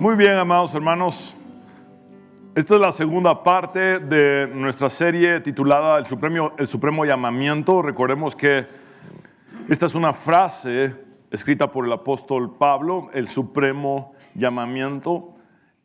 Muy bien, amados hermanos. Esta es la segunda parte de nuestra serie titulada El Supremo Llamamiento. Recordemos que esta es una frase escrita por el apóstol Pablo, el Supremo Llamamiento.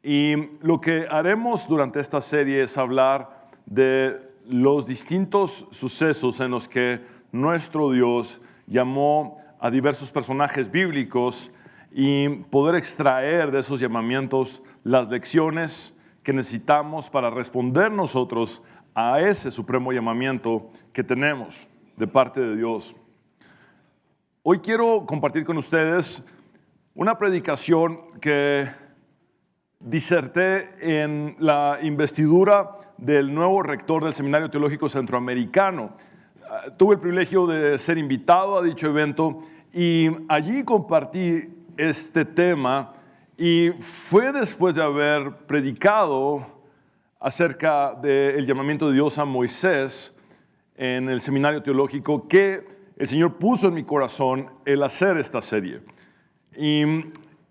Y lo que haremos durante esta serie es hablar de los distintos sucesos en los que nuestro Dios llamó a diversos personajes bíblicos y poder extraer de esos llamamientos las lecciones que necesitamos para responder nosotros a ese supremo llamamiento que tenemos de parte de Dios. Hoy quiero compartir con ustedes una predicación que diserté en la investidura del nuevo rector del Seminario Teológico Centroamericano. Tuve el privilegio de ser invitado a dicho evento y allí compartí este tema, y fue después de haber predicado acerca del llamamiento de Dios a Moisés en el Seminario Teológico que el Señor puso en mi corazón el hacer esta serie. Y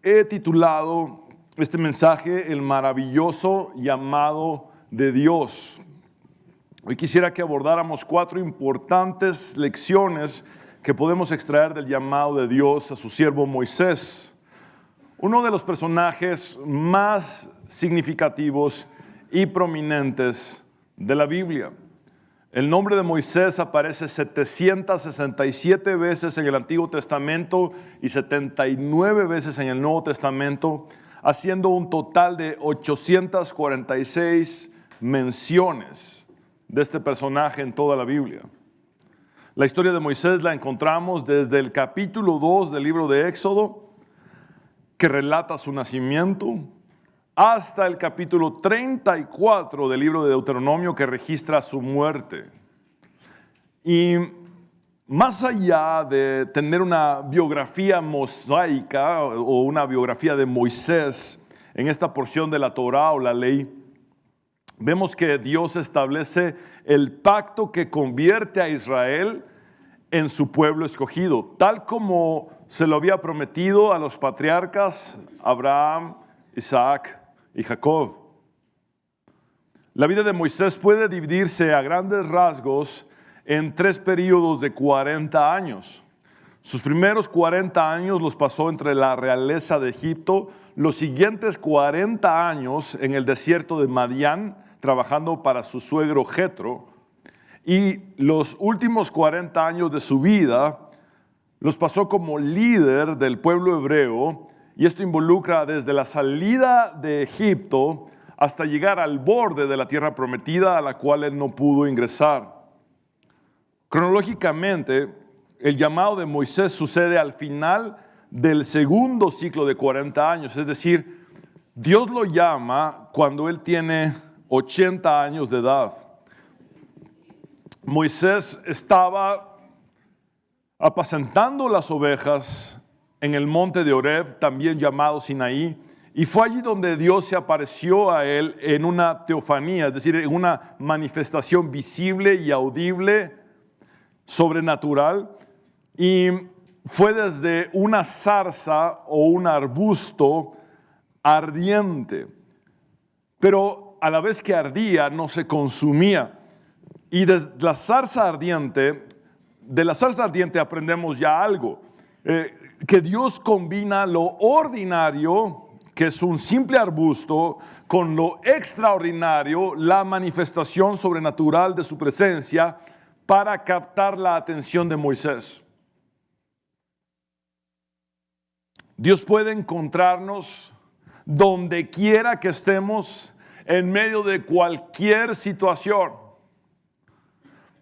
he titulado este mensaje El maravilloso llamado de Dios. Hoy quisiera que abordáramos 4 importantes lecciones que podemos extraer del llamado de Dios a su siervo Moisés, uno de los personajes más significativos y prominentes de la Biblia. El nombre de Moisés aparece 767 veces en el Antiguo Testamento y 79 veces en el Nuevo Testamento, haciendo un total de 846 menciones de este personaje en toda la Biblia. La historia de Moisés la encontramos desde el capítulo 2 del libro de Éxodo, que relata su nacimiento, hasta el capítulo 34 del libro de Deuteronomio, que registra su muerte. Y más allá de tener una biografía mosaica o una biografía de Moisés en esta porción de la Torá o la ley, vemos que Dios establece el pacto que convierte a Israel en su pueblo escogido, tal como se lo había prometido a los patriarcas Abraham, Isaac y Jacob. La vida de Moisés puede dividirse a grandes rasgos en 3 períodos de 40 años. Sus primeros 40 años los pasó entre la realeza de Egipto, los siguientes 40 años en el desierto de Madián, trabajando para su suegro Jetro, y los últimos 40 años de su vida los pasó como líder del pueblo hebreo, y esto involucra desde la salida de Egipto hasta llegar al borde de la tierra prometida a la cual él no pudo ingresar. Cronológicamente, el llamado de Moisés sucede al final del segundo ciclo de 40 años, es decir, Dios lo llama cuando él tiene 80 años de edad. Moisés estaba apacentando las ovejas en el monte de Horeb, también llamado Sinaí, y fue allí donde Dios se apareció a él en una teofanía, es decir, en una manifestación visible y audible, sobrenatural, y fue desde una zarza o un arbusto ardiente, pero a la vez que ardía no se consumía. Y de la zarza ardiente aprendemos ya algo, que Dios combina lo ordinario, que es un simple arbusto, con lo extraordinario, la manifestación sobrenatural de su presencia, para captar la atención de Moisés. Dios puede encontrarnos donde quiera que estemos, en medio de cualquier situación,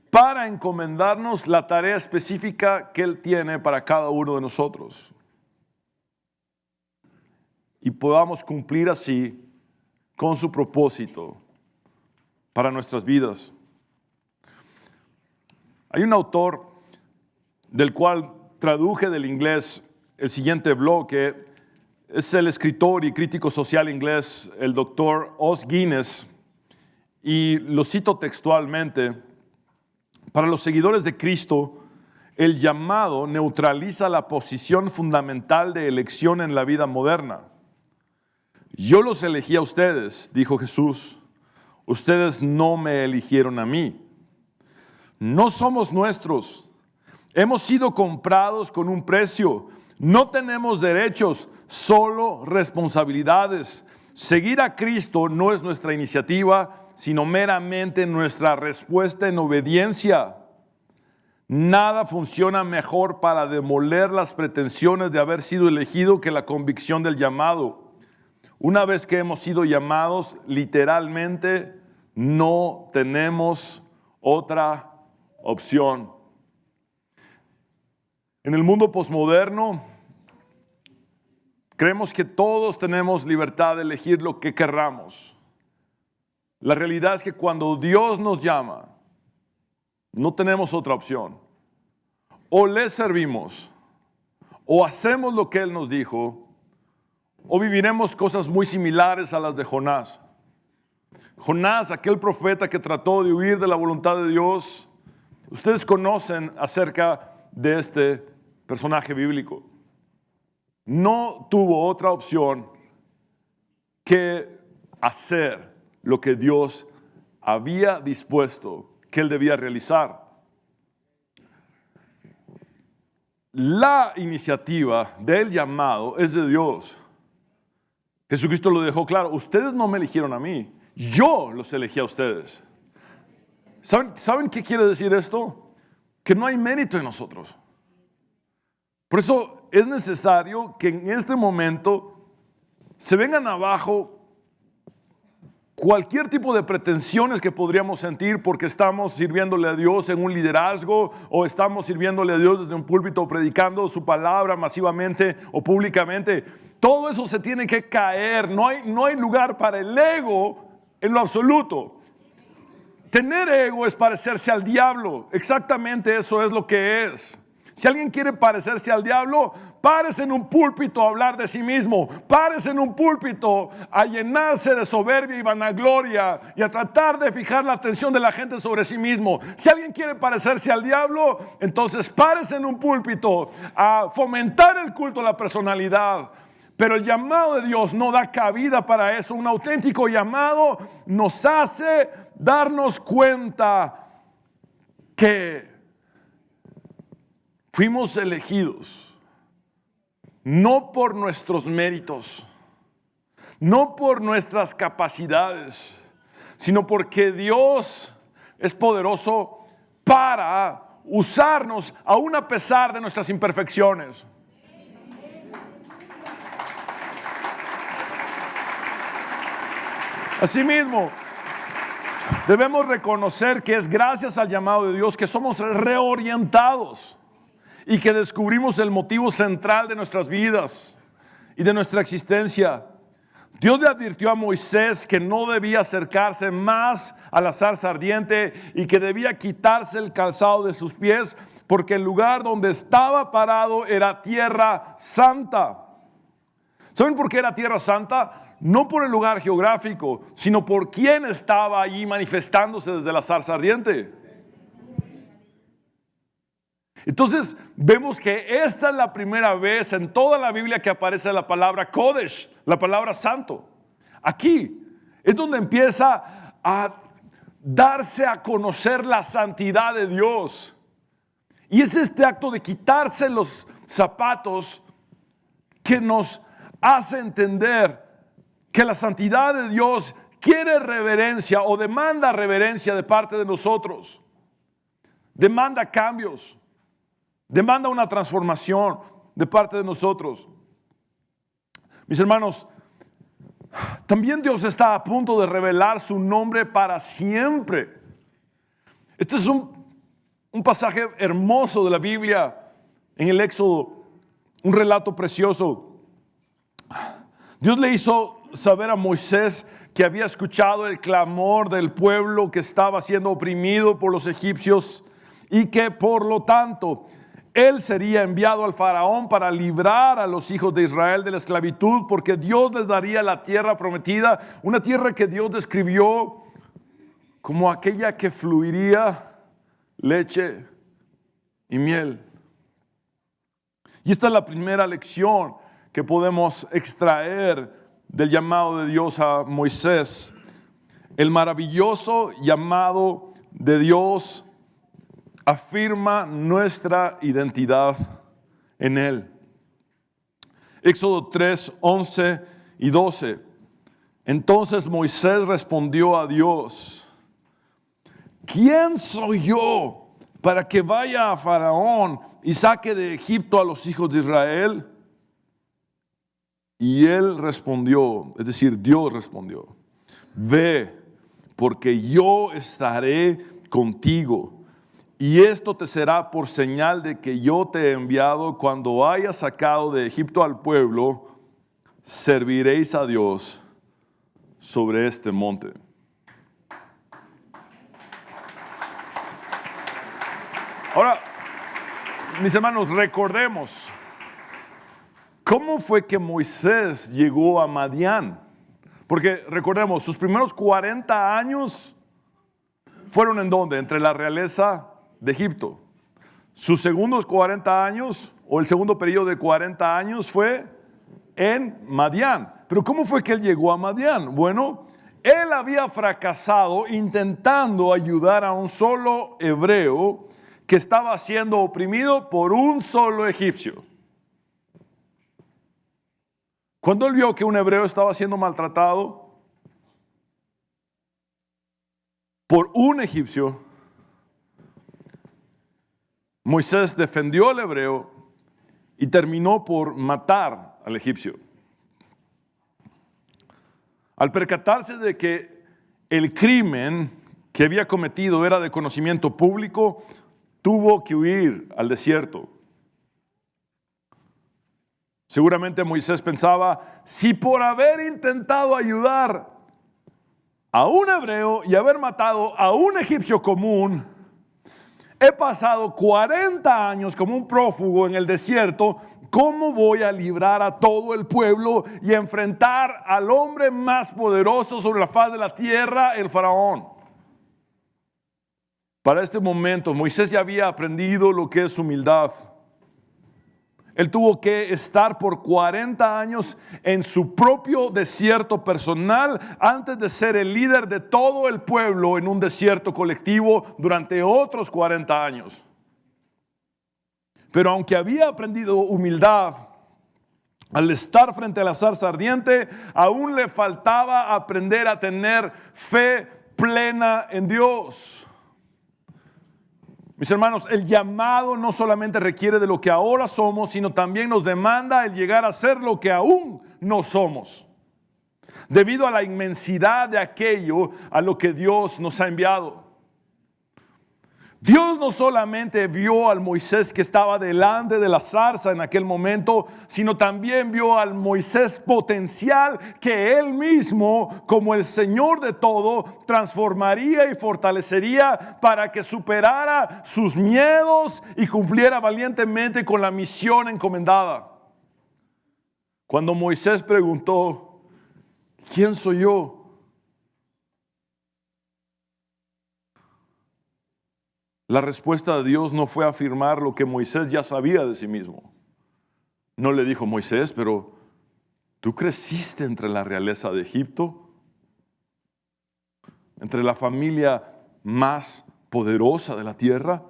para encomendarnos la tarea específica que Él tiene para cada uno de nosotros. Y podamos cumplir así con su propósito para nuestras vidas. Hay un autor del cual traduje del inglés el siguiente bloque. Es el escritor y crítico social inglés, el doctor Os Guinness, y lo cito textualmente: para los seguidores de Cristo, el llamado neutraliza la posición fundamental de elección en la vida moderna. Yo los elegí a ustedes, dijo Jesús. Ustedes no me eligieron a mí. No somos nuestros. Hemos sido comprados con un precio. No tenemos derechos, solo responsabilidades. Seguir a Cristo no es nuestra iniciativa, sino meramente nuestra respuesta en obediencia. Nada funciona mejor para demoler las pretensiones de haber sido elegido que la convicción del llamado. Una vez que hemos sido llamados, literalmente no tenemos otra opción. En el mundo posmoderno, creemos que todos tenemos libertad de elegir lo que querramos. La realidad es que cuando Dios nos llama, no tenemos otra opción. O le servimos, o hacemos lo que Él nos dijo, o viviremos cosas muy similares a las de Jonás. Jonás, aquel profeta que trató de huir de la voluntad de Dios, ustedes conocen acerca de este personaje bíblico. No tuvo otra opción que hacer lo que Dios había dispuesto que él debía realizar. La iniciativa del llamado es de Dios. Jesucristo lo dejó claro. Ustedes no me eligieron a mí, yo los elegí a ustedes. ¿Saben qué quiere decir esto? Que no hay mérito en nosotros. Por eso es necesario que en este momento se vengan abajo cualquier tipo de pretensiones que podríamos sentir porque estamos sirviéndole a Dios en un liderazgo o estamos sirviéndole a Dios desde un púlpito predicando su palabra masivamente o públicamente. Todo eso se tiene que caer. No hay lugar para el ego en lo absoluto. Tener ego es parecerse al diablo. Exactamente eso es lo que es. Si alguien quiere parecerse al diablo, párese en un púlpito a hablar de sí mismo. Párese en un púlpito a llenarse de soberbia y vanagloria y a tratar de fijar la atención de la gente sobre sí mismo. Si alguien quiere parecerse al diablo, entonces párese en un púlpito a fomentar el culto a la personalidad. Pero el llamado de Dios no da cabida para eso. Un auténtico llamado nos hace darnos cuenta que fuimos elegidos no por nuestros méritos, no por nuestras capacidades, sino porque Dios es poderoso para usarnos aún a pesar de nuestras imperfecciones. Asimismo, debemos reconocer que es gracias al llamado de Dios que somos reorientados y que descubrimos el motivo central de nuestras vidas y de nuestra existencia. Dios le advirtió a Moisés que no debía acercarse más a la zarza ardiente y que debía quitarse el calzado de sus pies porque el lugar donde estaba parado era tierra santa. ¿Saben por qué era tierra santa? No por el lugar geográfico, sino por quién estaba allí manifestándose desde la zarza ardiente. Entonces vemos que esta es la primera vez en toda la Biblia que aparece la palabra Kodesh, la palabra santo. Aquí es donde empieza a darse a conocer la santidad de Dios. Y es este acto de quitarse los zapatos que nos hace entender que la santidad de Dios quiere reverencia o demanda reverencia de parte de nosotros. Demanda cambios. Demanda una transformación de parte de nosotros. Mis hermanos, también Dios está a punto de revelar su nombre para siempre. Este es un pasaje hermoso de la Biblia en el Éxodo, un relato precioso. Dios le hizo saber a Moisés que había escuchado el clamor del pueblo que estaba siendo oprimido por los egipcios y que por lo tanto él sería enviado al faraón para librar a los hijos de Israel de la esclavitud, porque Dios les daría la tierra prometida, una tierra que Dios describió como aquella que fluiría leche y miel. Y esta es la primera lección que podemos extraer del llamado de Dios a Moisés, el maravilloso llamado de Dios afirma nuestra identidad en Él. Éxodo 3, 11 y 12. Entonces Moisés respondió a Dios: ¿quién soy yo para que vaya a Faraón y saque de Egipto a los hijos de Israel? Y él respondió, es decir, Dios respondió: ve, porque yo estaré contigo, y esto te será por señal de que yo te he enviado. Cuando hayas sacado de Egipto al pueblo, serviréis a Dios sobre este monte. Ahora, mis hermanos, recordemos, ¿cómo fue que Moisés llegó a Madián? Porque recordemos, sus primeros 40 años fueron ¿en dónde? Entre la realeza de Egipto. Sus segundos 40 años, o el segundo periodo de 40 años, fue en Madián. Pero ¿cómo fue que él llegó a Madián? Bueno, él había fracasado intentando ayudar a un solo hebreo que estaba siendo oprimido por un solo egipcio. Cuando él vio que un hebreo estaba siendo maltratado por un egipcio, Moisés defendió al hebreo y terminó por matar al egipcio. Al percatarse de que el crimen que había cometido era de conocimiento público, tuvo que huir al desierto. Seguramente Moisés pensaba: si por haber intentado ayudar a un hebreo y haber matado a un egipcio común, he pasado 40 años como un prófugo en el desierto, ¿cómo voy a librar a todo el pueblo y enfrentar al hombre más poderoso sobre la faz de la tierra, el faraón? Para este momento, Moisés ya había aprendido lo que es humildad. Él tuvo que estar por 40 años en su propio desierto personal antes de ser el líder de todo el pueblo en un desierto colectivo durante otros 40 años. Pero aunque había aprendido humildad, al estar frente a la zarza ardiente, aún le faltaba aprender a tener fe plena en Dios. Mis hermanos, el llamado no solamente requiere de lo que ahora somos, sino también nos demanda el llegar a ser lo que aún no somos, debido a la inmensidad de aquello a lo que Dios nos ha enviado. Dios no solamente vio al Moisés que estaba delante de la zarza en aquel momento, sino también vio al Moisés potencial que Él mismo, como el Señor de todo, transformaría y fortalecería para que superara sus miedos y cumpliera valientemente con la misión encomendada. Cuando Moisés preguntó: ¿quién soy yo?, la respuesta de Dios no fue afirmar lo que Moisés ya sabía de sí mismo. No le dijo: Moisés, pero ¿tú creciste entre la realeza de Egipto? ¿Entre la familia más poderosa de la tierra?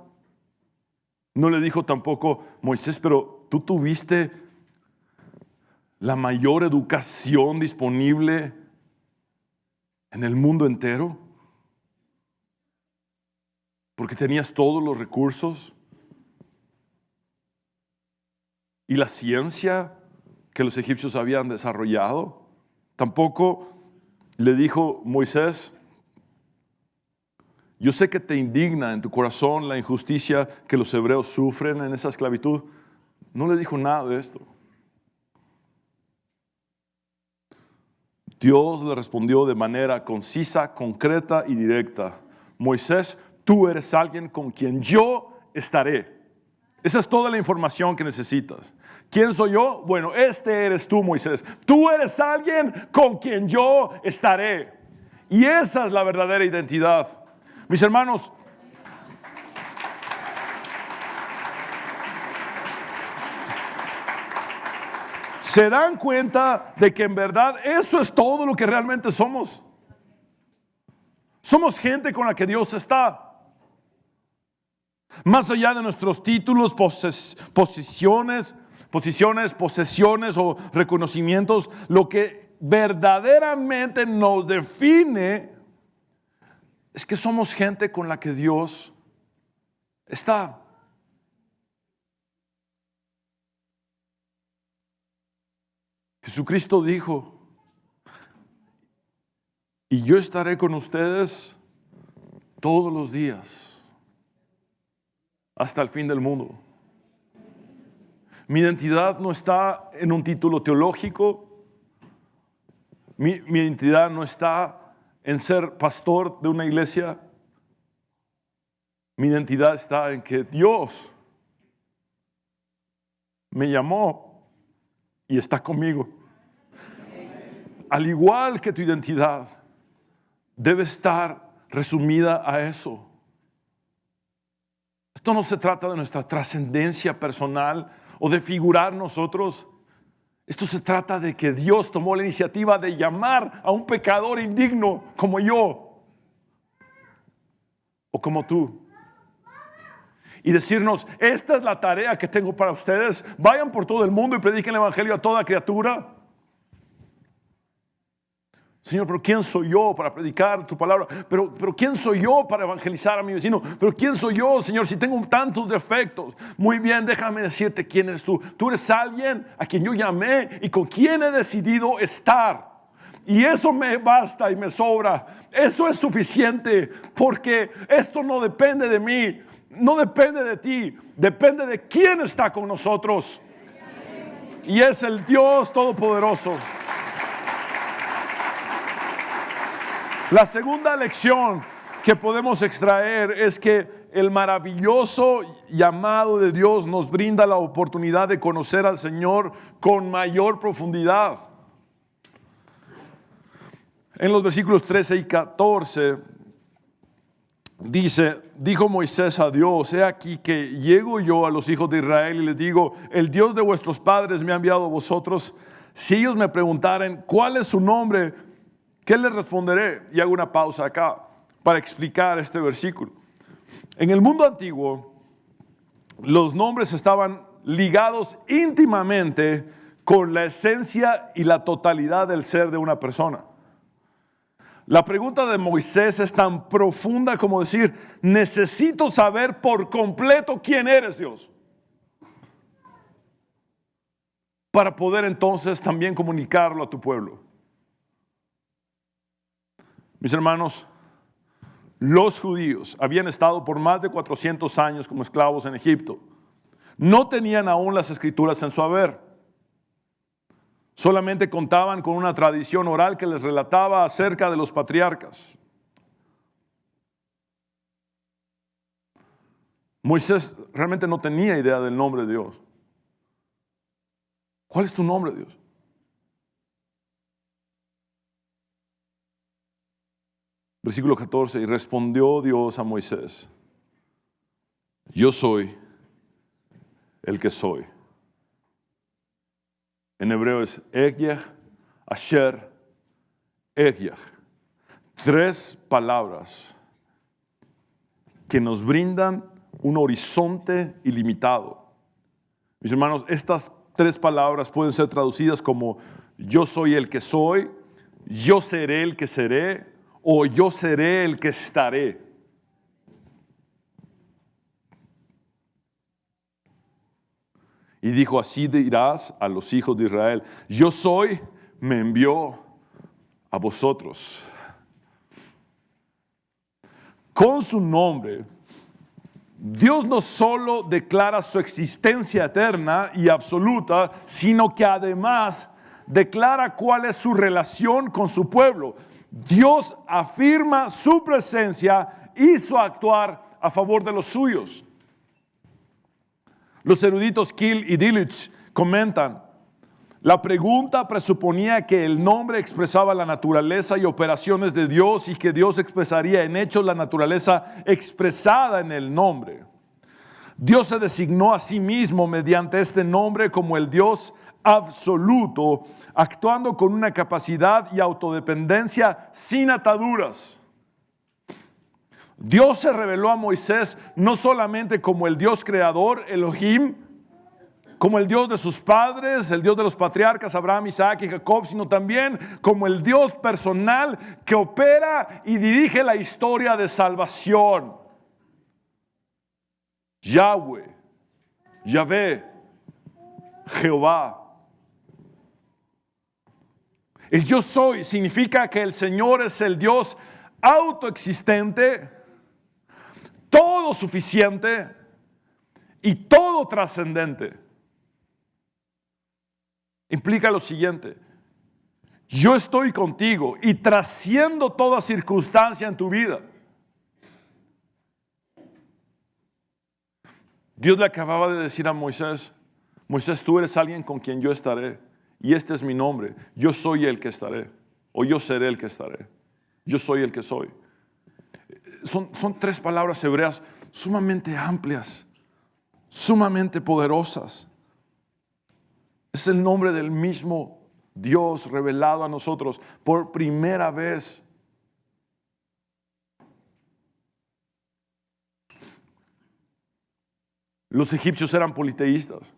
No le dijo tampoco: Moisés, pero ¿tú tuviste la mayor educación disponible en el mundo entero? Porque tenías todos los recursos y la ciencia que los egipcios habían desarrollado. Tampoco le dijo: Moisés, yo sé que te indigna en tu corazón la injusticia que los hebreos sufren en esa esclavitud. No le dijo nada de esto. Dios le respondió de manera concisa, concreta y directa: Moisés, tú eres alguien con quien yo estaré. Esa es toda la información que necesitas. ¿Quién soy yo? Bueno, este eres tú, Moisés. Tú eres alguien con quien yo estaré. Y esa es la verdadera identidad. Mis hermanos, ¿Se dan cuenta de que en verdad eso es todo lo que realmente somos? Somos gente con la que Dios está. Más allá de nuestros títulos, posesiones o reconocimientos, lo que verdaderamente nos define es que somos gente con la que Dios está. Jesucristo dijo: y yo estaré con ustedes todos los días, hasta el fin del mundo. Mi identidad no está en un título teológico. Mi identidad no está en ser pastor de una iglesia. Mi identidad está en que Dios me llamó y está conmigo. Al igual que tu identidad debe estar resumida a eso. Esto no se trata de nuestra trascendencia personal o de figurar nosotros. Esto se trata de que Dios tomó la iniciativa de llamar a un pecador indigno como yo o como tú. Y decirnos: esta es la tarea que tengo para ustedes. Vayan por todo el mundo y prediquen el evangelio a toda criatura. Señor, pero ¿quién soy yo para predicar tu palabra? Pero ¿quién soy yo para evangelizar a mi vecino? Pero ¿quién soy yo, Señor, si tengo tantos defectos? Muy bien, déjame decirte quién eres tú. Tú eres alguien a quien yo llamé y con quien he decidido estar. Y eso me basta y me sobra. Eso es suficiente, porque esto no depende de mí, no depende de ti, depende de quién está con nosotros. Y es el Dios Todopoderoso. La segunda lección que podemos extraer es que el maravilloso llamado de Dios nos brinda la oportunidad de conocer al Señor con mayor profundidad. En los versículos 13 y 14 dice: dijo Moisés a Dios: he aquí que llego yo a los hijos de Israel y les digo: el Dios de vuestros padres me ha enviado a vosotros. Si ellos me preguntaren cuál es su nombre, ¿qué les responderé? Y hago una pausa acá para explicar este versículo. En el mundo antiguo, los nombres estaban ligados íntimamente con la esencia y la totalidad del ser de una persona. La pregunta de Moisés es tan profunda como decir: necesito saber por completo quién eres, Dios, para poder entonces también comunicarlo a tu pueblo. Mis hermanos, los judíos habían estado por más de 400 años como esclavos en Egipto. No tenían aún las escrituras en su haber. Solamente contaban con una tradición oral que les relataba acerca de los patriarcas. Moisés realmente no tenía idea del nombre de Dios. ¿Cuál es tu nombre, Dios? Versículo 14: y respondió Dios a Moisés: yo soy el que soy. En hebreo es Ehyeh, Asher, Ehyeh. 3 palabras que nos brindan un horizonte ilimitado. Mis hermanos, estas 3 palabras pueden ser traducidas como: yo soy el que soy, yo seré el que seré, o yo seré el que estaré. Y dijo: así dirás a los hijos de Israel: yo soy, me envió a vosotros. Con su nombre, Dios no solo declara su existencia eterna y absoluta, sino que además declara cuál es su relación con su pueblo. Dios afirma su presencia y su actuar a favor de los suyos. Los eruditos Kiel y Delitzsch comentan: la pregunta presuponía que el nombre expresaba la naturaleza y operaciones de Dios y que Dios expresaría en hechos la naturaleza expresada en el nombre. Dios se designó a sí mismo mediante este nombre como el Dios absoluto, actuando con una capacidad y autodependencia sin ataduras. Dios se reveló a Moisés no solamente como el Dios creador, Elohim, como el Dios de sus padres, el Dios de los patriarcas Abraham, Isaac y Jacob, sino también como el Dios personal que opera y dirige la historia de salvación. Yahweh, Yahvé, Jehová. El yo soy significa que el Señor es el Dios autoexistente, todo suficiente y todo trascendente. Implica lo siguiente: yo estoy contigo y trasciendo toda circunstancia en tu vida. Dios le acababa de decir a Moisés: Moisés, tú eres alguien con quien yo estaré, y este es mi nombre. Yo soy el que estaré, o yo seré el que estaré. Yo soy el que soy. Son tres palabras hebreas sumamente amplias, sumamente poderosas. Es el nombre del mismo Dios revelado a nosotros por primera vez. Los egipcios eran politeístas.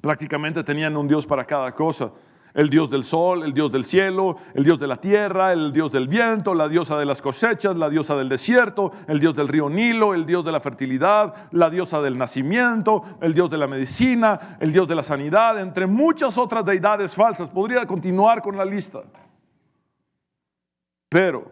Prácticamente tenían un Dios para cada cosa. El Dios del sol, el Dios del cielo, el Dios de la tierra, el Dios del viento, la diosa de las cosechas, la diosa del desierto, el Dios del río Nilo, el Dios de la fertilidad, la diosa del nacimiento, el Dios de la medicina, el Dios de la sanidad, entre muchas otras deidades falsas. Podría continuar con la lista. Pero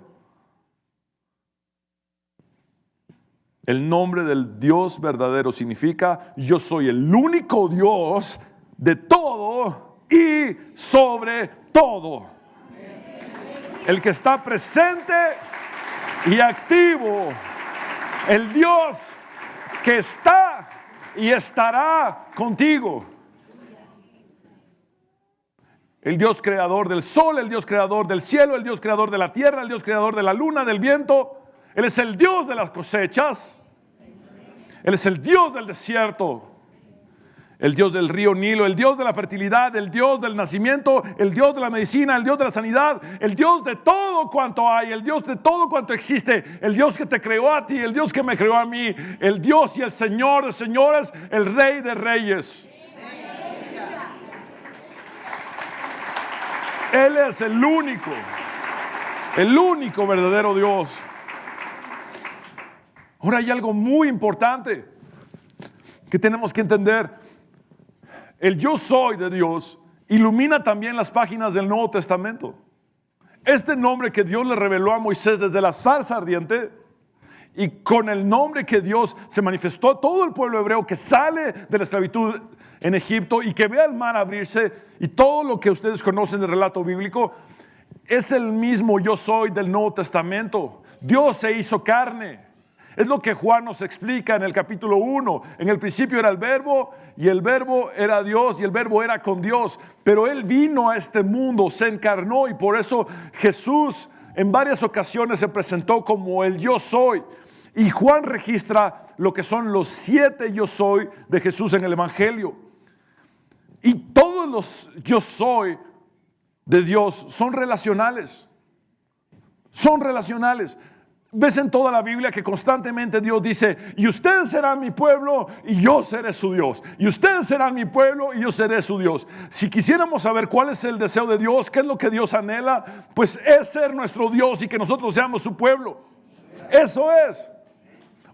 el nombre del Dios verdadero significa: yo soy el único Dios de todo y sobre todo. El que está presente y activo. El Dios que está y estará contigo. El Dios creador del sol, el Dios creador del cielo, el Dios creador de la tierra, el Dios creador de la luna, del viento. Él es el Dios de las cosechas. Él es el Dios del desierto. El Dios del río Nilo, el Dios de la fertilidad, el Dios del nacimiento, el Dios de la medicina, el Dios de la sanidad, el Dios de todo cuanto hay, el Dios de todo cuanto existe, el Dios que te creó a ti, el Dios que me creó a mí, el Dios y el Señor de señores, el Rey de reyes. Él es el único verdadero Dios. Ahora hay algo muy importante que tenemos que entender. El yo soy de Dios ilumina también las páginas del Nuevo Testamento. Este nombre que Dios le reveló a Moisés desde la zarza ardiente, y con el nombre que Dios se manifestó a todo el pueblo hebreo que sale de la esclavitud en Egipto y que ve el mar abrirse, y todo lo que ustedes conocen del relato bíblico, es el mismo yo soy del Nuevo Testamento. Dios se hizo carne. Es lo que Juan nos explica en el capítulo 1. En el principio era el verbo, y el verbo era Dios, y el verbo era con Dios. Pero Él vino a este mundo, se encarnó, y por eso Jesús en varias ocasiones se presentó como el yo soy. Y Juan registra lo que son los 7 yo soy de Jesús en el Evangelio. Y todos los yo soy de Dios son relacionales. Son relacionales. Ves en toda la Biblia que constantemente Dios dice: y ustedes serán mi pueblo y yo seré su Dios. Y ustedes serán mi pueblo y yo seré su Dios. Si quisiéramos saber cuál es el deseo de Dios, qué es lo que Dios anhela, pues es ser nuestro Dios y que nosotros seamos su pueblo. Eso es.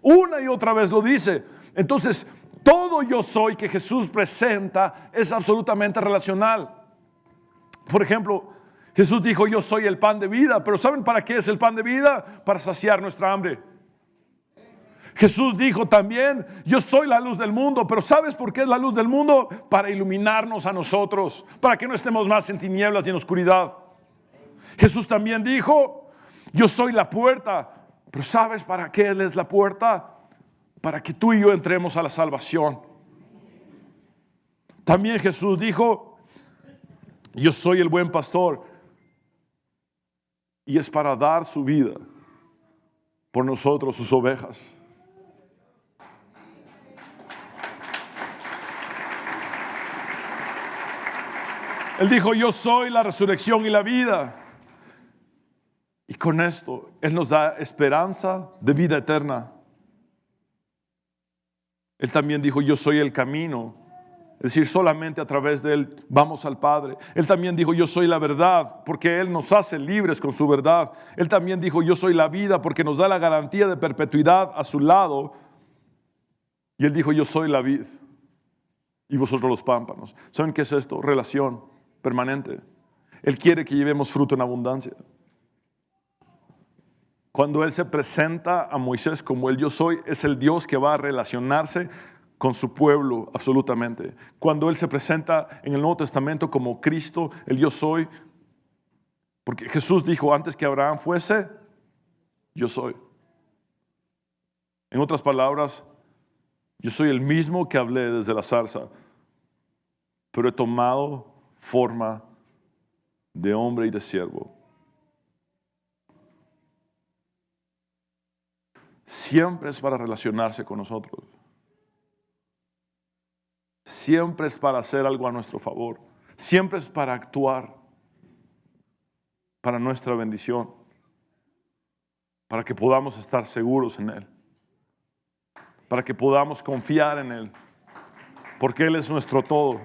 Una y otra vez lo dice. Entonces, todo yo soy que Jesús presenta es absolutamente relacional. Por ejemplo, Jesús dijo: yo soy el pan de vida. Pero ¿saben para qué es el pan de vida? Para saciar nuestra hambre. Jesús dijo también: yo soy la luz del mundo. Pero ¿sabes por qué es la luz del mundo? Para iluminarnos a nosotros, para que no estemos más en tinieblas y en oscuridad. Jesús también dijo: yo soy la puerta. Pero ¿sabes para qué Él es la puerta? Para que tú y yo entremos a la salvación. También Jesús dijo: yo soy el buen pastor. Y es para dar su vida por nosotros, sus ovejas. Él dijo, yo soy la resurrección y la vida. Y con esto, Él nos da esperanza de vida eterna. Él también dijo, yo soy el camino. Es decir, solamente a través de Él vamos al Padre. Él también dijo, yo soy la verdad, porque Él nos hace libres con su verdad. Él también dijo, yo soy la vida, porque nos da la garantía de perpetuidad a su lado. Y Él dijo, yo soy la vid y vosotros los pámpanos. ¿Saben qué es esto? Relación permanente. Él quiere que llevemos fruto en abundancia. Cuando Él se presenta a Moisés como el yo soy, es el Dios que va a relacionarse con su pueblo absolutamente. Cuando Él se presenta en el Nuevo Testamento como Cristo, el yo soy, porque Jesús dijo antes que Abraham fuese, yo soy. En otras palabras, yo soy el mismo que hablé desde la zarza, pero he tomado forma de hombre y de siervo. Siempre es para relacionarse con nosotros. Siempre es para hacer algo a nuestro favor. Siempre es para actuar para nuestra bendición, para que podamos estar seguros en Él, para que podamos confiar en Él, porque Él es nuestro todo.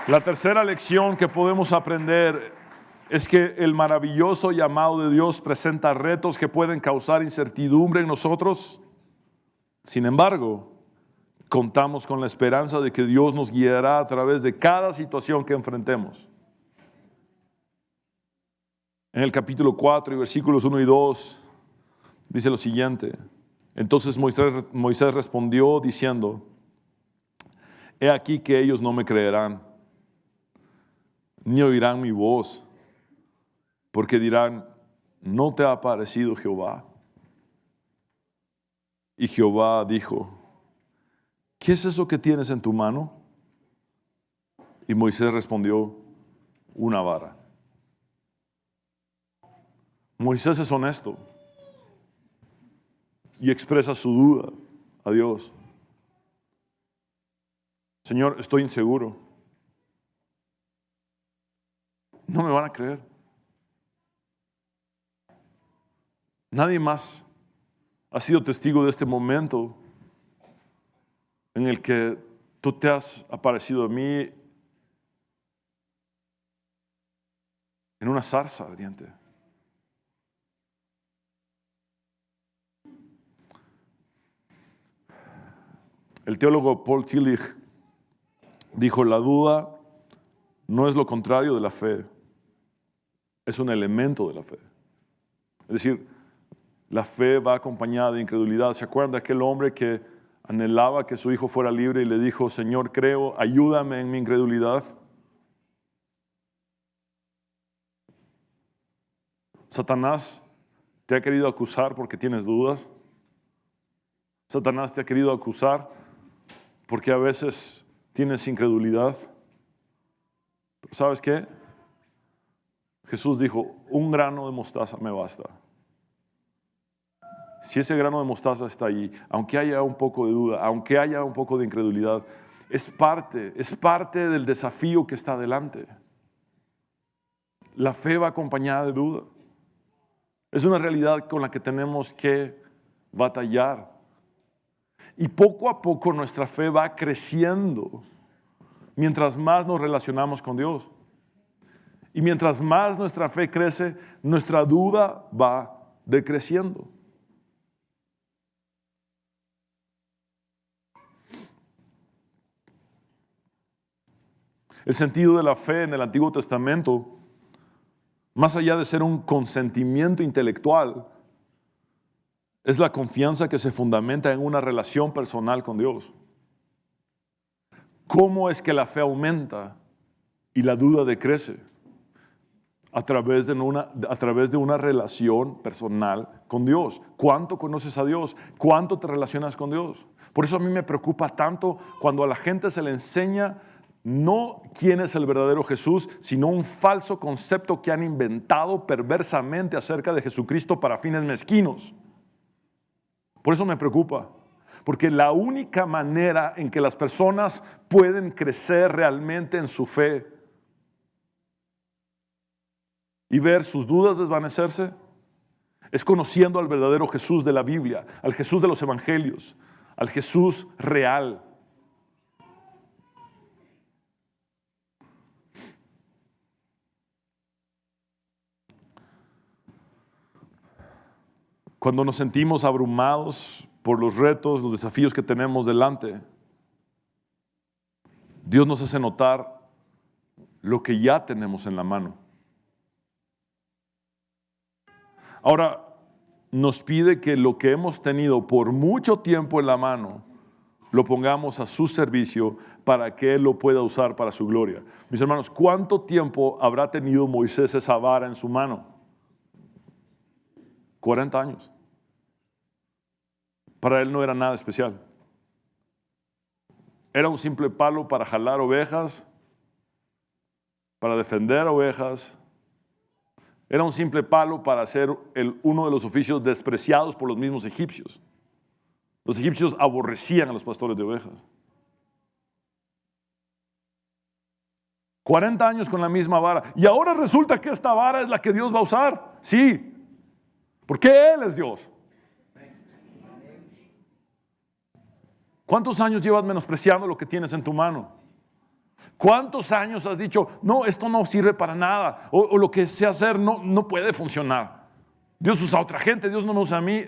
La tercera lección que podemos aprender es que el maravilloso llamado de Dios presenta retos que pueden causar incertidumbre en nosotros. Sin embargo, contamos con la esperanza de que Dios nos guiará a través de cada situación que enfrentemos. En el capítulo 4 y versículos 1 y 2 dice lo siguiente. Entonces Moisés respondió diciendo, he aquí que ellos no me creerán, ni oirán mi voz, porque dirán, ¿no te ha aparecido Jehová? Y Jehová dijo, ¿qué es eso que tienes en tu mano? Y Moisés respondió, una vara. Moisés es honesto y expresa su duda a Dios. Señor, estoy inseguro. No me van a creer. Nadie más ha sido testigo de este momento en el que tú te has aparecido a mí en una zarza ardiente. El teólogo Paul Tillich dijo, la duda no es lo contrario de la fe, es un elemento de la fe. Es decir, la fe va acompañada de incredulidad. ¿Se acuerdan de aquel hombre que anhelaba que su hijo fuera libre y le dijo, Señor, creo, ayúdame en mi incredulidad? Satanás te ha querido acusar porque tienes dudas. Satanás te ha querido acusar porque a veces tienes incredulidad. Pero ¿sabes qué? Jesús dijo, un grano de mostaza me basta. Si ese grano de mostaza está ahí, aunque haya un poco de duda, aunque haya un poco de incredulidad, es parte del desafío que está delante. La fe va acompañada de duda. Es una realidad con la que tenemos que batallar. Y poco a poco nuestra fe va creciendo mientras más nos relacionamos con Dios. Y mientras más nuestra fe crece, nuestra duda va decreciendo. El sentido de la fe en el Antiguo Testamento, más allá de ser un consentimiento intelectual, es la confianza que se fundamenta en una relación personal con Dios. ¿Cómo es que la fe aumenta y la duda decrece? A través de una relación personal con Dios. ¿Cuánto conoces a Dios? ¿Cuánto te relacionas con Dios? Por eso a mí me preocupa tanto cuando a la gente se le enseña no quién es el verdadero Jesús, sino un falso concepto que han inventado perversamente acerca de Jesucristo para fines mezquinos. Por eso me preocupa, Porque la única manera en que las personas pueden crecer realmente en su fe y ver sus dudas desvanecerse es conociendo al verdadero Jesús de la Biblia, al Jesús de los evangelios, al Jesús real. Cuando nos sentimos abrumados por los retos, los desafíos que tenemos delante, Dios nos hace notar lo que ya tenemos en la mano. Ahora, nos pide que lo que hemos tenido por mucho tiempo en la mano, lo pongamos a su servicio para que Él lo pueda usar para su gloria. Mis hermanos, ¿cuánto tiempo habrá tenido Moisés esa vara en su mano? 40 años. Para él no era nada especial. Era un simple palo para jalar ovejas, para defender ovejas. Era un simple palo para hacer uno de los oficios despreciados por los mismos egipcios. Los egipcios aborrecían a los pastores de ovejas. 40 años con la misma vara. Y ahora resulta que esta vara es la que Dios va a usar. Sí, porque Él es Dios. ¿Cuántos años llevas menospreciando lo que tienes en tu mano? ¿Cuántos años has dicho, no, esto no sirve para nada? O lo que sé hacer no puede funcionar. Dios usa a otra gente, Dios no me usa a mí.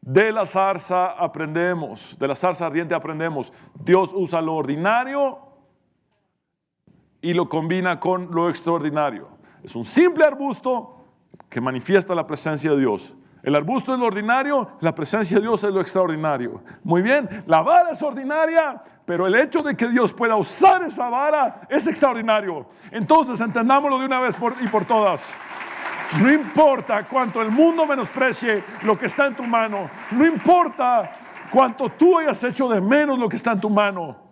De la zarza aprendemos, de la zarza ardiente aprendemos. Dios usa lo ordinario y lo combina con lo extraordinario. Es un simple arbusto que manifiesta la presencia de Dios. El arbusto es lo ordinario, la presencia de Dios es lo extraordinario. Muy bien, la vara es ordinaria, pero el hecho de que Dios pueda usar esa vara es extraordinario. Entonces, entendámoslo de una vez y por todas. No importa cuánto el mundo menosprecie lo que está en tu mano, no importa cuánto tú hayas hecho de menos lo que está en tu mano,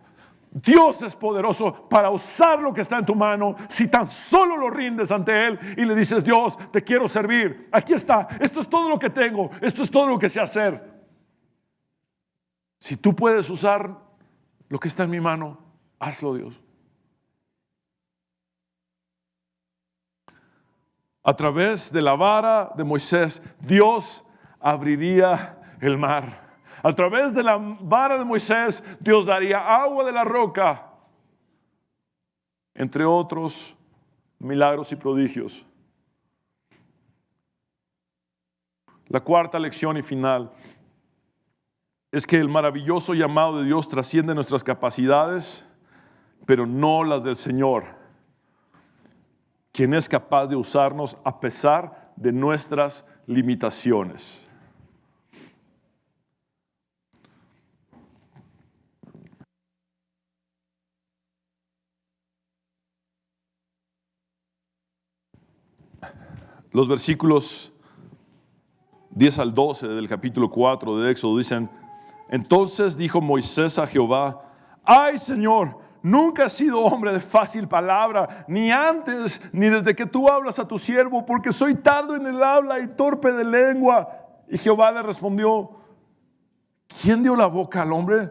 Dios es poderoso para usar lo que está en tu mano si tan solo lo rindes ante Él y le dices, Dios, te quiero servir. Aquí está, esto es todo lo que tengo, esto es todo lo que sé hacer. Si tú puedes usar lo que está en mi mano, hazlo, Dios. A través de la vara de Moisés, Dios abriría el mar. A través de la vara de Moisés, Dios daría agua de la roca, entre otros milagros y prodigios. La cuarta lección y final es que el maravilloso llamado de Dios trasciende nuestras capacidades, pero no las del Señor, quien es capaz de usarnos a pesar de nuestras limitaciones. Los versículos 10 al 12 del capítulo 4 de Éxodo dicen, entonces dijo Moisés a Jehová, ¡ay, Señor! Nunca he sido hombre de fácil palabra, ni antes, ni desde que tú hablas a tu siervo, porque soy tardo en el habla y torpe de lengua. Y Jehová le respondió, ¿quién dio la boca al hombre?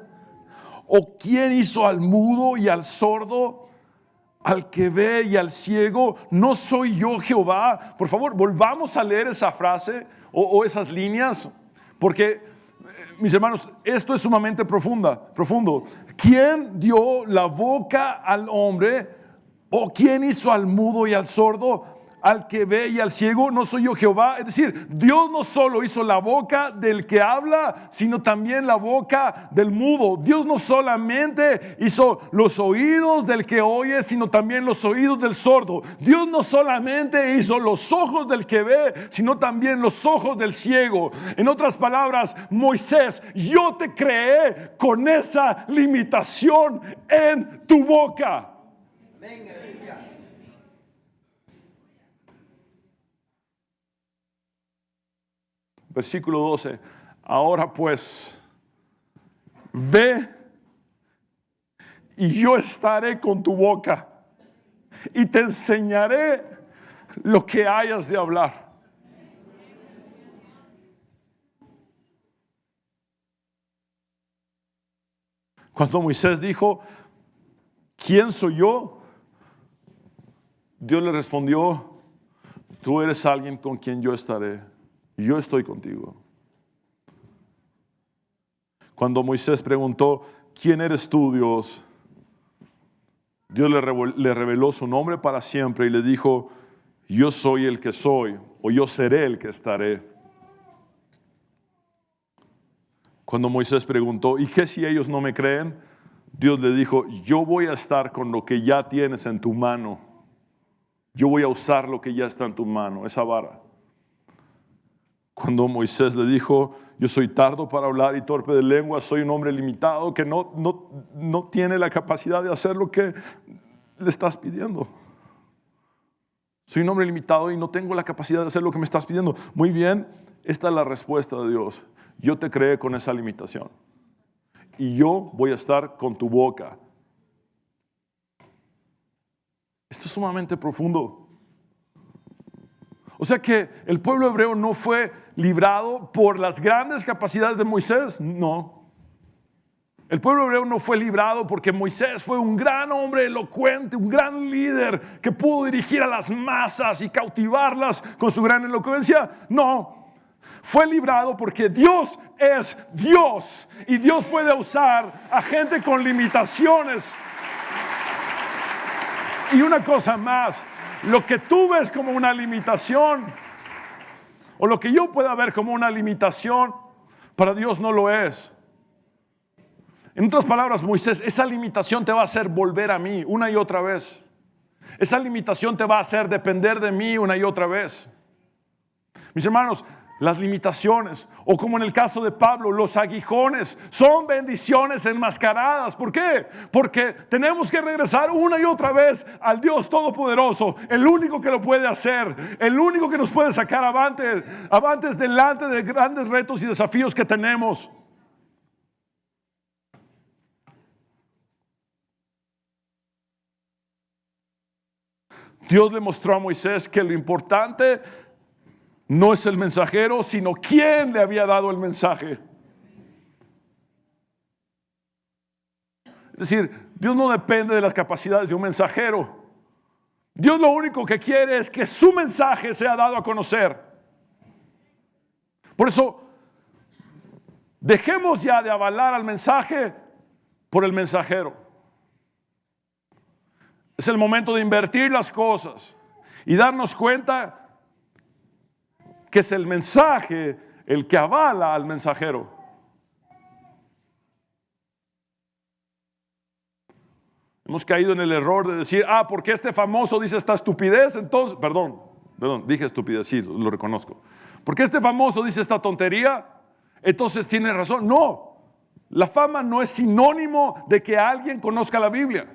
¿O quién hizo al mudo y al sordo? Al que ve y al ciego, ¿no soy yo Jehová? Por favor, volvamos a leer esa frase o esas líneas, porque, mis hermanos, esto es sumamente profundo. ¿Quién dio la boca al hombre? ¿O quién hizo al mudo y al sordo? Al que ve y al ciego, ¿no soy yo Jehová? Es decir, Dios no solo hizo la boca del que habla, sino también la boca del mudo. Dios no solamente hizo los oídos del que oye, sino también los oídos del sordo. Dios no solamente hizo los ojos del que ve, sino también los ojos del ciego. En otras palabras, Moisés, yo te creé con esa limitación en tu boca. Venga. Versículo 12, ahora pues, ve y yo estaré con tu boca y te enseñaré lo que hayas de hablar. Cuando Moisés dijo, ¿quién soy yo? Dios le respondió, tú eres alguien con quien yo estaré. Yo estoy contigo. Cuando Moisés preguntó, ¿quién eres tú, Dios? Dios le reveló su nombre para siempre y le dijo, yo soy el que soy, o yo seré el que estaré. Cuando Moisés preguntó, ¿y qué si ellos no me creen? Dios le dijo, yo voy a estar con lo que ya tienes en tu mano. Yo voy a usar lo que ya está en tu mano, esa vara. Cuando Moisés le dijo, yo soy tardo para hablar y torpe de lengua, soy un hombre limitado que no tiene la capacidad de hacer lo que le estás pidiendo. Soy un hombre limitado y no tengo la capacidad de hacer lo que me estás pidiendo. Muy bien, esta es la respuesta de Dios. Yo te creé con esa limitación. Y yo voy a estar con tu boca. Esto es sumamente profundo. O sea que el pueblo hebreo no fue librado por las grandes capacidades de Moisés. No. El pueblo hebreo no fue librado porque Moisés fue un gran hombre elocuente, un gran líder que pudo dirigir a las masas y cautivarlas con su gran elocuencia. No. Fue librado porque Dios es Dios y Dios puede usar a gente con limitaciones. Y una cosa más, lo que tú ves como una limitación o lo que yo pueda ver como una limitación, para Dios no lo es. En otras palabras, Moisés, esa limitación te va a hacer volver a mí una y otra vez. Esa limitación te va a hacer depender de mí una y otra vez. Mis hermanos, las limitaciones, o como en el caso de Pablo, los aguijones, son bendiciones enmascaradas. ¿Por qué? Porque tenemos que regresar una y otra vez al Dios Todopoderoso, el único que lo puede hacer, el único que nos puede sacar avantes delante de grandes retos y desafíos que tenemos. Dios le mostró a Moisés que lo importante no es el mensajero, sino quién le había dado el mensaje. Es decir, Dios no depende de las capacidades de un mensajero. Dios lo único que quiere es que su mensaje sea dado a conocer. Por eso, dejemos ya de avalar al mensaje por el mensajero. Es el momento de invertir las cosas y darnos cuenta que es el mensaje el que avala al mensajero. Hemos caído en el error de decir, porque este famoso dice esta estupidez, entonces, perdón, dije estupidez, sí, lo reconozco. Porque este famoso dice esta tontería, entonces tiene razón. No, la fama no es sinónimo de que alguien conozca la Biblia.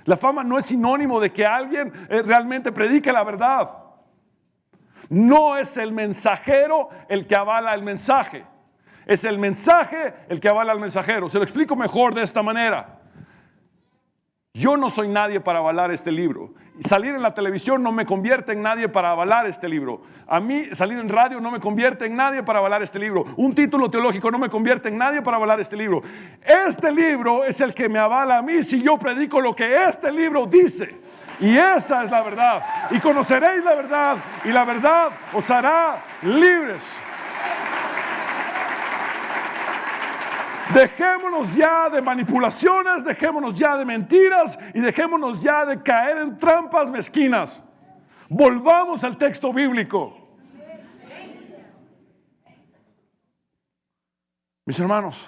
La fama no es sinónimo de que alguien realmente predique la verdad. No es el mensajero el que avala el mensaje. Es el mensaje el que avala al mensajero. Se lo explico mejor de esta manera. Yo no soy nadie para avalar este libro. Salir en la televisión no me convierte en nadie para avalar este libro. A mí salir en radio no me convierte en nadie para avalar este libro. Un título teológico no me convierte en nadie para avalar este libro. Este libro es el que me avala a mí si yo predico lo que este libro dice. Y esa es la verdad. Y conoceréis la verdad, y la verdad os hará libres. Dejémonos ya de manipulaciones, dejémonos ya de mentiras y dejémonos ya de caer en trampas mezquinas. Volvamos al texto bíblico. Mis hermanos,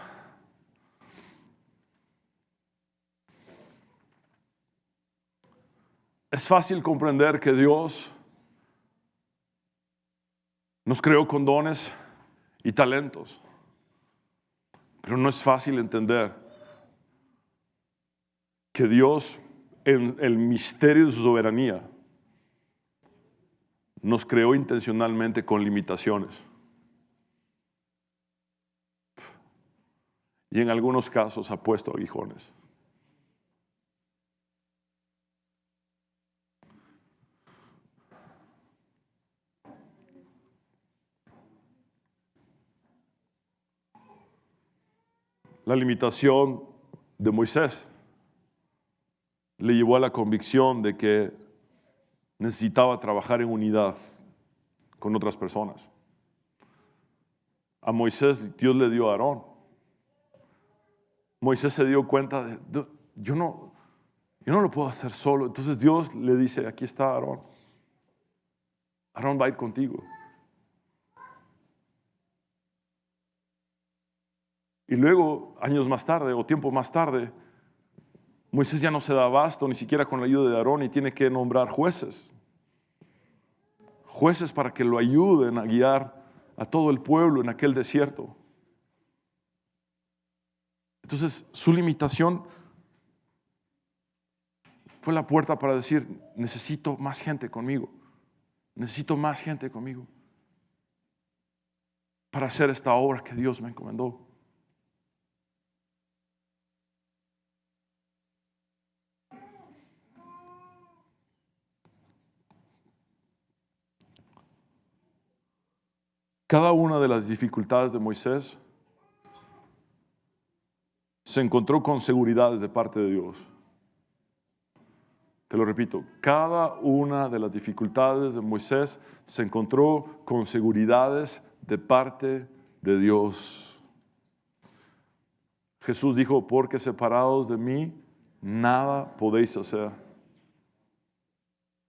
es fácil comprender que Dios nos creó con dones y talentos, pero no es fácil entender que Dios, en el misterio de su soberanía, nos creó intencionalmente con limitaciones. Y en algunos casos ha puesto aguijones. La limitación de Moisés le llevó a la convicción de que necesitaba trabajar en unidad con otras personas. A Moisés Dios le dio a Aarón. Moisés se dio cuenta de, yo no lo puedo hacer solo. Entonces Dios le dice, aquí está Aarón. Aarón va a ir contigo. Y luego, años más tarde o tiempo más tarde, Moisés ya no se da abasto ni siquiera con la ayuda de Aarón y tiene que nombrar jueces. Jueces para que lo ayuden a guiar a todo el pueblo en aquel desierto. Entonces, su limitación fue la puerta para decir, necesito más gente conmigo. Necesito más gente conmigo para hacer esta obra que Dios me encomendó. Cada una de las dificultades de Moisés se encontró con seguridades de parte de Dios. Te lo repito, cada una de las dificultades de Moisés se encontró con seguridades de parte de Dios. Jesús dijo, porque separados de mí, nada podéis hacer.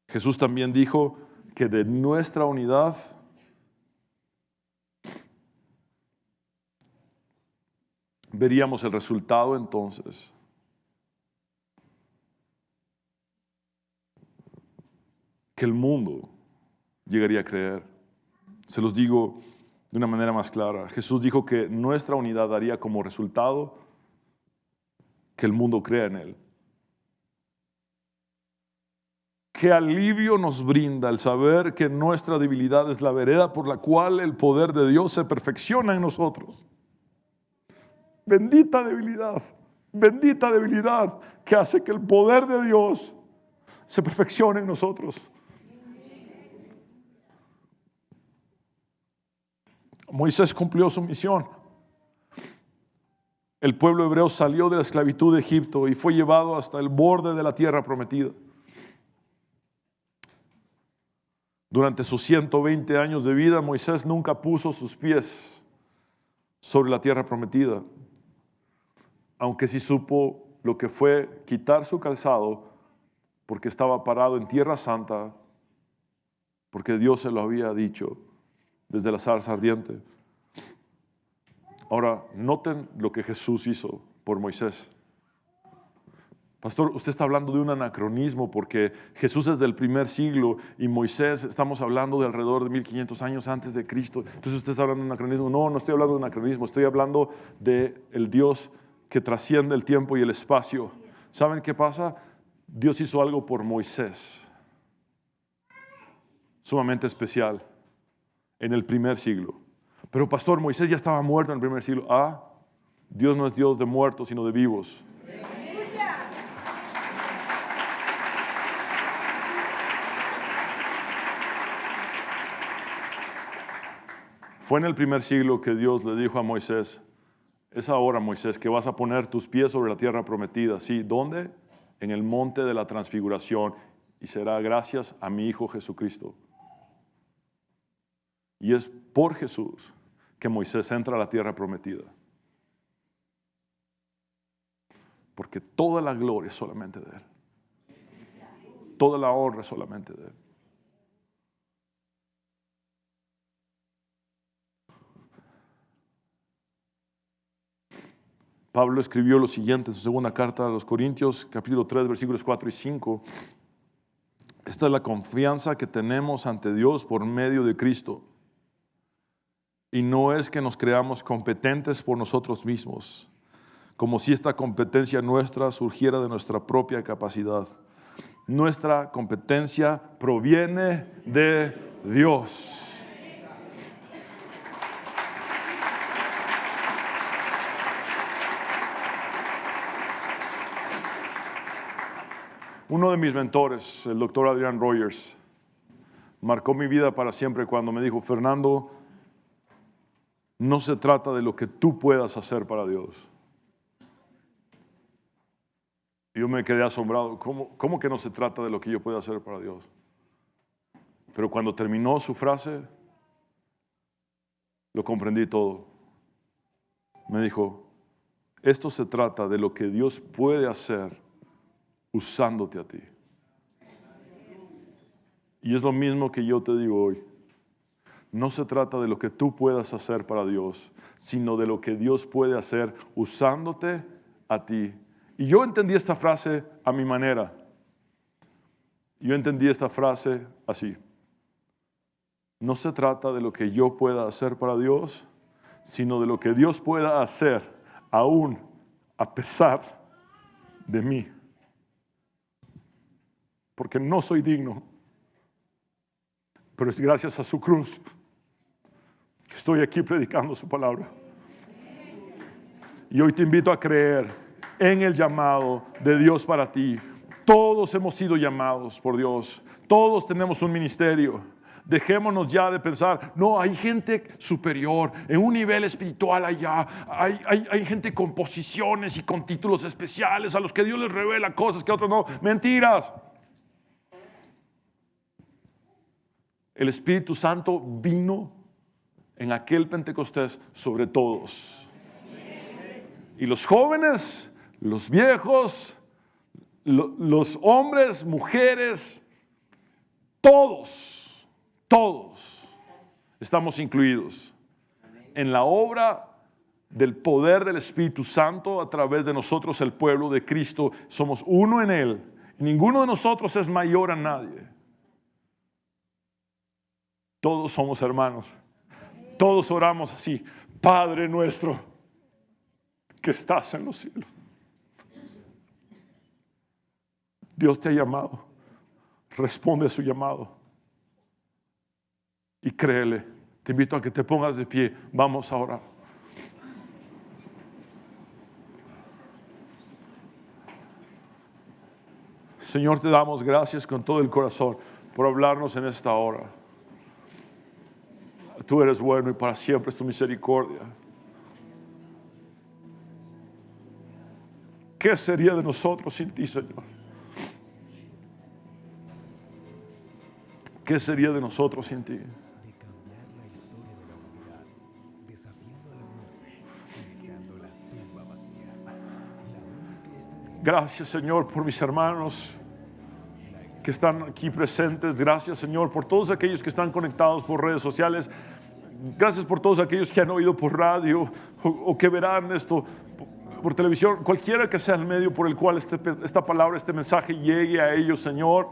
Jesús también dijo que de nuestra unidad veríamos el resultado entonces. Que el mundo llegaría a creer. Se los digo de una manera más clara. Jesús dijo que nuestra unidad daría como resultado que el mundo crea en Él. Qué alivio nos brinda el saber que nuestra debilidad es la vereda por la cual el poder de Dios se perfecciona en nosotros. Bendita debilidad que hace que el poder de Dios se perfeccione en nosotros. Moisés cumplió su misión. El pueblo hebreo salió de la esclavitud de Egipto y fue llevado hasta el borde de la tierra prometida. Durante sus 120 años de vida, Moisés nunca puso sus pies sobre la tierra prometida, aunque sí supo lo que fue quitar su calzado porque estaba parado en tierra santa, porque Dios se lo había dicho desde la zarza ardiente. Ahora, noten lo que Jesús hizo por Moisés. Pastor, usted está hablando de un anacronismo porque Jesús es del primer siglo y Moisés, estamos hablando de alrededor de 1500 años antes de Cristo. Entonces usted está hablando de un anacronismo. No estoy hablando de un anacronismo, estoy hablando del Dios que trasciende el tiempo y el espacio. ¿Saben qué pasa? Dios hizo algo por Moisés, sumamente especial, en el primer siglo. Pero pastor, Moisés ya estaba muerto en el primer siglo. Dios no es Dios de muertos, sino de vivos. Fue en el primer siglo que Dios le dijo a Moisés, es ahora, Moisés, que vas a poner tus pies sobre la tierra prometida. Sí, ¿dónde? En el monte de la transfiguración, y será gracias a mi Hijo Jesucristo. Y es por Jesús que Moisés entra a la tierra prometida. Porque toda la gloria es solamente de Él. Toda la honra es solamente de Él. Pablo escribió lo siguiente en su segunda carta a los Corintios, capítulo 3, versículos 4 y 5. Esta es la confianza que tenemos ante Dios por medio de Cristo. Y no es que nos creamos competentes por nosotros mismos, como si esta competencia nuestra surgiera de nuestra propia capacidad. Nuestra competencia proviene de Dios. Uno de mis mentores, el doctor Adrian Rogers, marcó mi vida para siempre cuando me dijo, Fernando, no se trata de lo que tú puedas hacer para Dios, Y yo me quedé asombrado. ¿Cómo que no se trata de lo que yo pueda hacer para Dios? Pero cuando terminó su frase, lo comprendí todo. Me dijo, esto se trata de lo que Dios puede hacer usándote a ti. Y es lo mismo que yo te digo hoy. No se trata de lo que tú puedas hacer para Dios, sino de lo que Dios puede hacer usándote a ti. Y yo entendí esta frase a mi manera. Yo entendí esta frase así. No se trata de lo que yo pueda hacer para Dios, sino de lo que Dios pueda hacer aún a pesar de mí. Porque no soy digno, pero es gracias a su cruz que estoy aquí predicando su palabra. Y hoy te invito a creer en el llamado de Dios para ti. Todos hemos sido llamados por Dios. Todos tenemos un ministerio. Dejémonos ya de pensar, no, hay gente superior, en un nivel espiritual allá, hay gente con posiciones y con títulos especiales a los que Dios les revela cosas que a otros no. Mentiras. El Espíritu Santo vino en aquel Pentecostés sobre todos. Y los jóvenes, los viejos, los hombres, mujeres, todos estamos incluidos en la obra del poder del Espíritu Santo a través de nosotros, el pueblo de Cristo. Somos uno en Él. Y ninguno de nosotros es mayor a nadie. Todos somos hermanos. Todos oramos así. Padre nuestro que estás en los cielos. Dios te ha llamado. Responde a su llamado. Y créele. Te invito a que te pongas de pie. Vamos a orar. Señor, te damos gracias con todo el corazón por hablarnos en esta hora. Tú eres bueno y para siempre es tu misericordia. ¿Qué sería de nosotros sin ti, Señor? ¿Qué sería de nosotros sin ti? Gracias, Señor, por mis hermanos que están aquí presentes. Gracias, Señor, por todos aquellos que están conectados por redes sociales. Gracias por todos aquellos que han oído por radio o que verán esto por televisión. Cualquiera que sea el medio por el cual esta palabra, este mensaje llegue a ellos, Señor,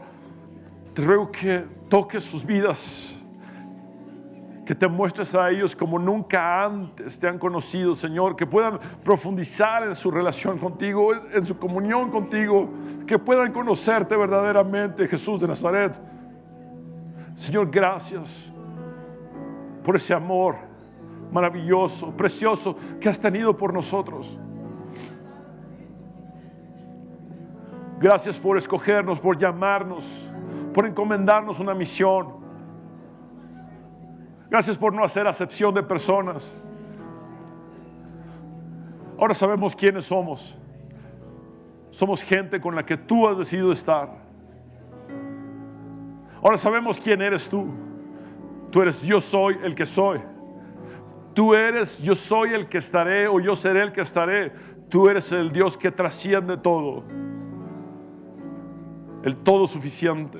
te ruego que toques sus vidas, que te muestres a ellos como nunca antes te han conocido, Señor, que puedan profundizar en su relación contigo, en su comunión contigo, que puedan conocerte verdaderamente, Jesús de Nazaret. Señor, gracias por ese amor maravilloso, precioso que has tenido por nosotros. Gracias por escogernos, por llamarnos, por encomendarnos una misión. Gracias por no hacer acepción de personas. Ahora sabemos quiénes somos. Somos gente con la que tú has decidido estar. Ahora sabemos quién eres tú. Tú eres yo soy el que soy. Tú eres yo soy el que estaré o yo seré el que estaré. Tú eres el Dios que trasciende todo. El todo suficiente.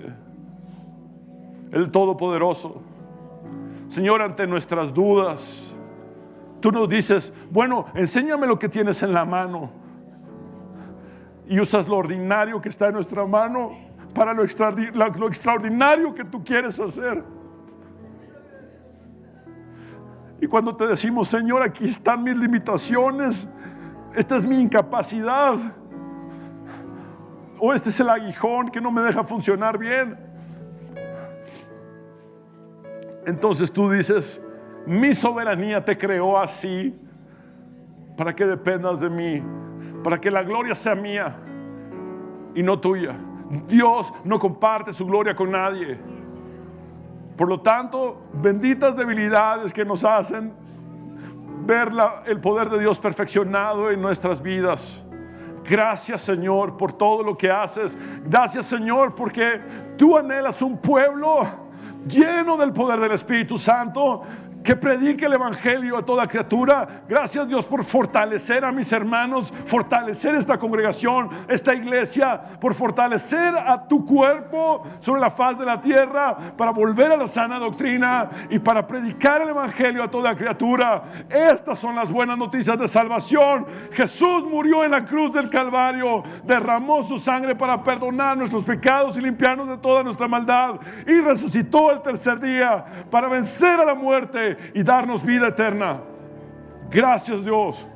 El todopoderoso. Señor, ante nuestras dudas, tú nos dices, bueno, enséñame lo que tienes en la mano. Y usas lo ordinario que está en nuestra mano para lo extraordinario que tú quieres hacer. Y cuando te decimos, Señor, aquí están mis limitaciones, esta es mi incapacidad, o este es el aguijón que no me deja funcionar bien, entonces tú dices, mi soberanía te creó así para que dependas de mí, para que la gloria sea mía y no tuya. Dios no comparte su gloria con nadie. Por lo tanto, benditas debilidades que nos hacen ver el poder de Dios perfeccionado en nuestras vidas. Gracias, Señor, por todo lo que haces. Gracias, Señor, porque tú anhelas un pueblo lleno del poder del Espíritu Santo, que predique el Evangelio a toda criatura. Gracias, Dios, por fortalecer a mis hermanos, fortalecer esta congregación, esta iglesia, por fortalecer a tu cuerpo sobre la faz de la tierra, para volver a la sana doctrina y para predicar el Evangelio a toda criatura. Estas son las buenas noticias de salvación. Jesús murió en la cruz del Calvario, derramó su sangre para perdonar nuestros pecados y limpiarnos de toda nuestra maldad, y resucitó el tercer día para vencer a la muerte y darnos vida eterna. Gracias, Dios.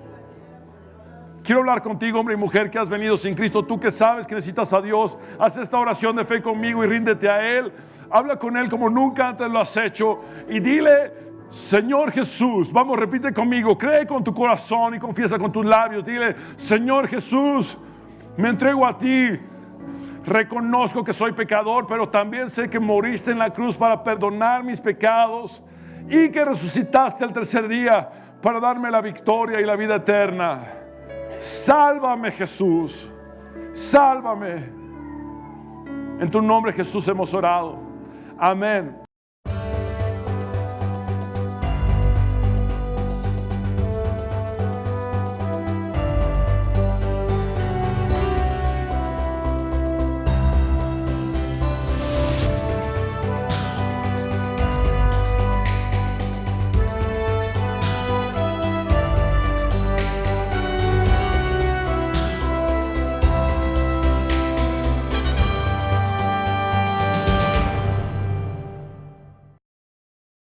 Quiero hablar contigo, hombre y mujer, que has venido sin Cristo. Tú que sabes que necesitas a Dios, haz esta oración de fe conmigo y ríndete a Él. Habla con Él como nunca antes lo has hecho y dile: Señor Jesús. Vamos, repite conmigo. Cree con tu corazón y confiesa con tus labios. Dile: Señor Jesús, me entrego a ti. Reconozco que soy pecador, pero también sé que moriste en la cruz para perdonar mis pecados y que resucitaste al tercer día para darme la victoria y la vida eterna. Sálvame, Jesús. Sálvame. En tu nombre, Jesús, hemos orado. Amén.